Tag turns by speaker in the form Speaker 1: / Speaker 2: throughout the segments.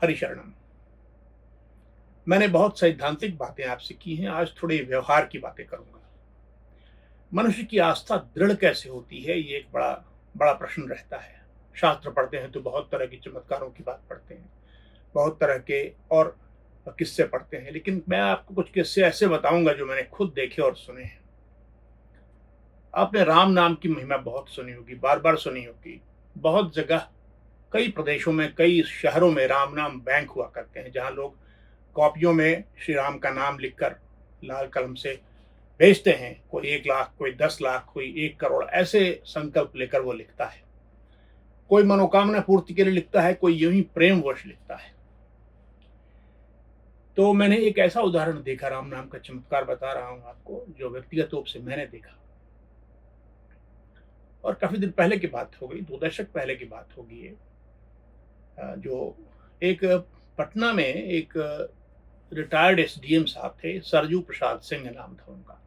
Speaker 1: हरिशरणम। मैंने बहुत सैद्धांतिक बातें आपसे की हैं, आज थोड़ी व्यवहार की बातें करूंगा। मनुष्य की आस्था दृढ़ कैसे होती है, ये एक बड़ा बड़ा प्रश्न रहता है। शास्त्र पढ़ते हैं तो बहुत तरह के चमत्कारों की बात पढ़ते हैं, बहुत तरह के और किस्से पढ़ते हैं, लेकिन मैं आपको कुछ किस्से ऐसे बताऊंगा जो मैंने खुद देखे और सुने हैं। आपने राम नाम की महिमा बहुत सुनी होगी, बार बार सुनी होगी। बहुत जगह, कई प्रदेशों में, कई शहरों में राम नाम बैंक हुआ करते हैं, जहां लोग कॉपियों में श्री राम का नाम लिखकर लाल कलम से भेजते हैं। कोई 1 लाख, कोई 10 लाख, कोई 1 करोड़, ऐसे संकल्प लेकर वो लिखता है। कोई मनोकामना पूर्ति के लिए लिखता है, कोई यूं ही प्रेमवश लिखता है। तो मैंने एक ऐसा उदाहरण देखा, राम नाम का चमत्कार बता रहा हूं आपको, जो व्यक्तिगत रूप से मैंने देखा। और काफी दिन पहले की बात हो गई, 2 दशक पहले की बात होगी ये। जो एक पटना में एक रिटायर्ड एसडीएम साहब थे, सरजू प्रसाद सिंह नाम था उनका।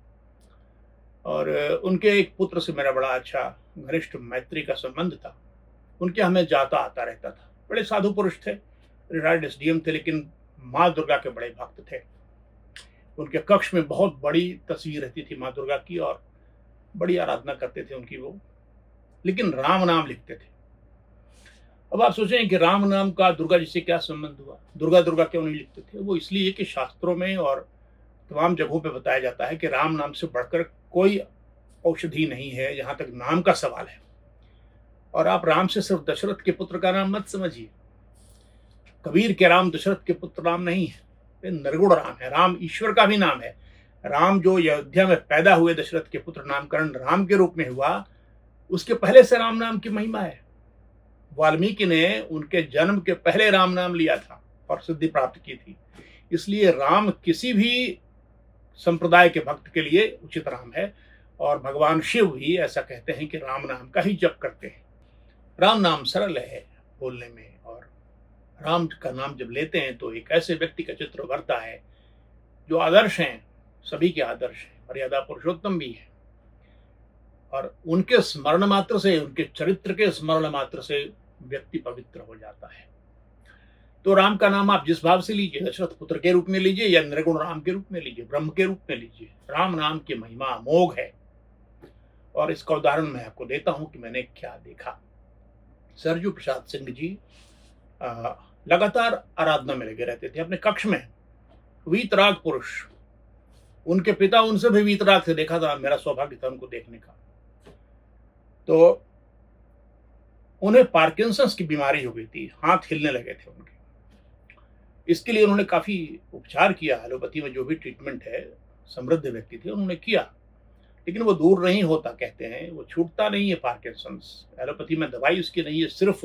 Speaker 1: और उनके एक पुत्र से मेरा बड़ा अच्छा घनिष्ठ मैत्री का संबंध था। उनके यहाँ मैं जाता आता रहता था। बड़े साधु पुरुष थे, रिटायर्ड एसडीएम थे, लेकिन माँ दुर्गा के बड़े भक्त थे। उनके कक्ष में बहुत बड़ी तस्वीर रहती थी माँ दुर्गा की, और बड़ी आराधना करते थे उनकी वो, लेकिन राम नाम लिखते थे। अब आप सोचें कि राम नाम का दुर्गा जी से क्या संबंध हुआ। दुर्गा दुर्गा क्यों नहीं लिखते थे वो? इसलिए कि शास्त्रों में और तमाम जगहों पे बताया जाता है कि राम नाम से बढ़कर कोई औषधि नहीं है, जहां तक नाम का सवाल है। और आप राम से सिर्फ दशरथ के पुत्र का नाम मत समझिए। कबीर के राम दशरथ के पुत्र राम नहीं है, वे निर्गुण राम है। राम ईश्वर का भी नाम है। राम जो अयोध्या में पैदा हुए, दशरथ के पुत्र, नामकरण राम के रूप में हुआ, उसके पहले से राम नाम की महिमा है। वाल्मीकि ने उनके जन्म के पहले राम नाम लिया था और सिद्धि प्राप्त की थी। इसलिए राम किसी भी संप्रदाय के भक्त के लिए उचित राम है। और भगवान शिव भी ऐसा कहते हैं कि राम नाम का ही जप करते हैं। राम नाम सरल है बोलने में, और राम का नाम जब लेते हैं तो एक ऐसे व्यक्ति का चित्र उभरता है जो आदर्श हैं, सभी के आदर्श हैं, मर्यादा पुरुषोत्तम भी है। और उनके स्मरण मात्र से, उनके चरित्र के स्मरण मात्र से व्यक्ति पवित्र हो जाता है। तो राम का नाम आप जिस भाव से लीजिए, दशरथ पुत्र के रूप में लीजिए या निर्गुण राम के रूप में लीजिए, ब्रह्म के रूप में लीजिए, राम नाम की महिमा अमोघ है। और इसका उदाहरण मैं आपको देता हूं कि मैंने क्या देखा। सरजू प्रसाद सिंह जी लगातार आराधना में लगे रहते थे अपने कक्ष में। वीतराग पुरुष, उनके पिता उनसे भी वीतराग से, देखा था, मेरा सौभाग्य था उनको देखने का। तो उन्हें पार्किंसंस की बीमारी हो गई थी, हाथ हिलने लगे थे उनके। इसके लिए उन्होंने काफी उपचार किया, एलोपैथी में जो भी ट्रीटमेंट है, समृद्ध व्यक्ति थे, उन्होंने किया, लेकिन वो दूर नहीं होता। कहते हैं वो छूटता नहीं है पार्किंसंस। एलोपैथी में दवाई उसकी नहीं है, सिर्फ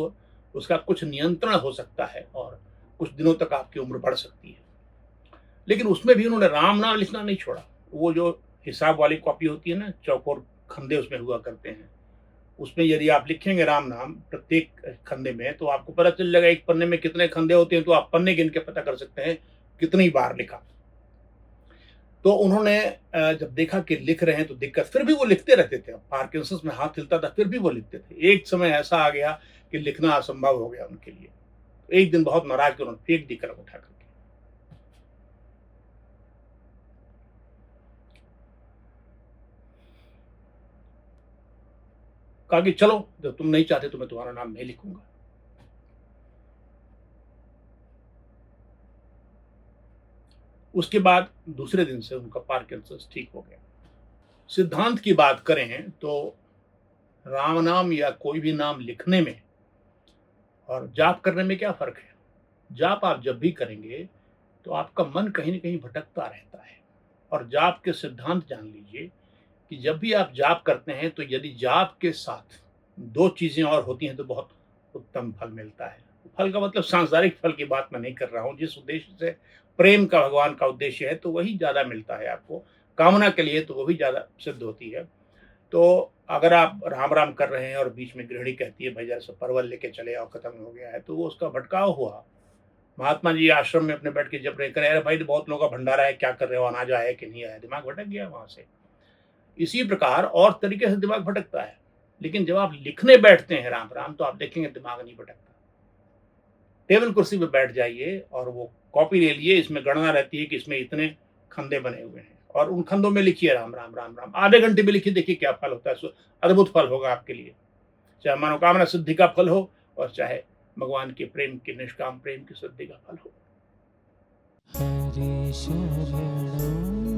Speaker 1: उसका कुछ नियंत्रण हो सकता है और कुछ दिनों तक आपकी उम्र बढ़ सकती है। लेकिन उसमें भी उन्होंने राम नाम लिखना नहीं छोड़ा। वो जो हिसाब वाली कॉपी होती है ना, चौकोर खंडे उसमें हुआ करते हैं, उसमें यदि आप लिखेंगे राम नाम प्रत्येक खंडे में, तो आपको पता चल जाएगा एक पन्ने में कितने खंडे होते हैं, तो आप पन्ने गिन के पता कर सकते हैं कितनी बार लिखा। तो उन्होंने जब देखा कि लिख रहे हैं तो दिक्कत, फिर भी वो लिखते रहते थे। पार्किंसंस में हाथ हिलता था, फिर भी वो लिखते थे। एक समय ऐसा आ गया कि लिखना असंभव हो गया उनके लिए। एक दिन बहुत नाराज कर उन्होंने फेंक दी कलम उठा करके। कहा कि चलो, जब तुम नहीं चाहते तो मैं तुम्हारा नाम नहीं लिखूंगा। उसके बाद दूसरे दिन से उनका पार्किंसंस ठीक हो गया। सिद्धांत की बात करें तो राम नाम या कोई भी नाम लिखने में और जाप करने में क्या फर्क है? जाप आप जब भी करेंगे तो आपका मन कहीं ना कहीं भटकता रहता है। और जाप के सिद्धांत जान लीजिए कि जब भी आप जाप करते हैं तो यदि जाप के साथ 2 चीजें और होती हैं तो बहुत उत्तम फल मिलता है। फल का मतलब सांसारिक फल की बात मैं नहीं कर रहा हूं। जिस उद्देश्य से प्रेम का भगवान का उद्देश्य है तो वही ज्यादा मिलता है आपको। कामना के लिए तो वो भी ज्यादा सिद्ध होती है। तो अगर आप राम राम कर रहे हैं और बीच में गृहिणी कहती है भाई जरा सा परवल लेके चले आओ, खत्म हो गया है, तो वो उसका भटकाव हुआ। महात्मा जी आश्रम में अपने बैठ के जब रहे करें, अरे भाई बहुत लोगों का भंडारा है, क्या कर रहे हो, अनाज आया कि नहीं आया, दिमाग भटक गया वहां से। इसी प्रकार और तरीके से दिमाग भटकता है। लेकिन जब आप लिखने बैठते हैं राम राम, तो आप देखेंगे दिमाग नहीं भटकता। टेबल कुर्सी पे बैठ जाइए और वो कॉपी ले लिए, इसमें गणना रहती है कि इसमें इतने खंदे बने हुए हैं और उन खंदों में लिखिए राम, राम, राम, राम। आधे घंटे में लिखिए, देखिए क्या फल होता है। अद्भुत फल होगा आपके लिए। चाहे मनोकामना सिद्धि का फल हो और चाहे भगवान के प्रेम के निष्काम प्रेम की सिद्धि का फल हो।
Speaker 2: हरे शरणं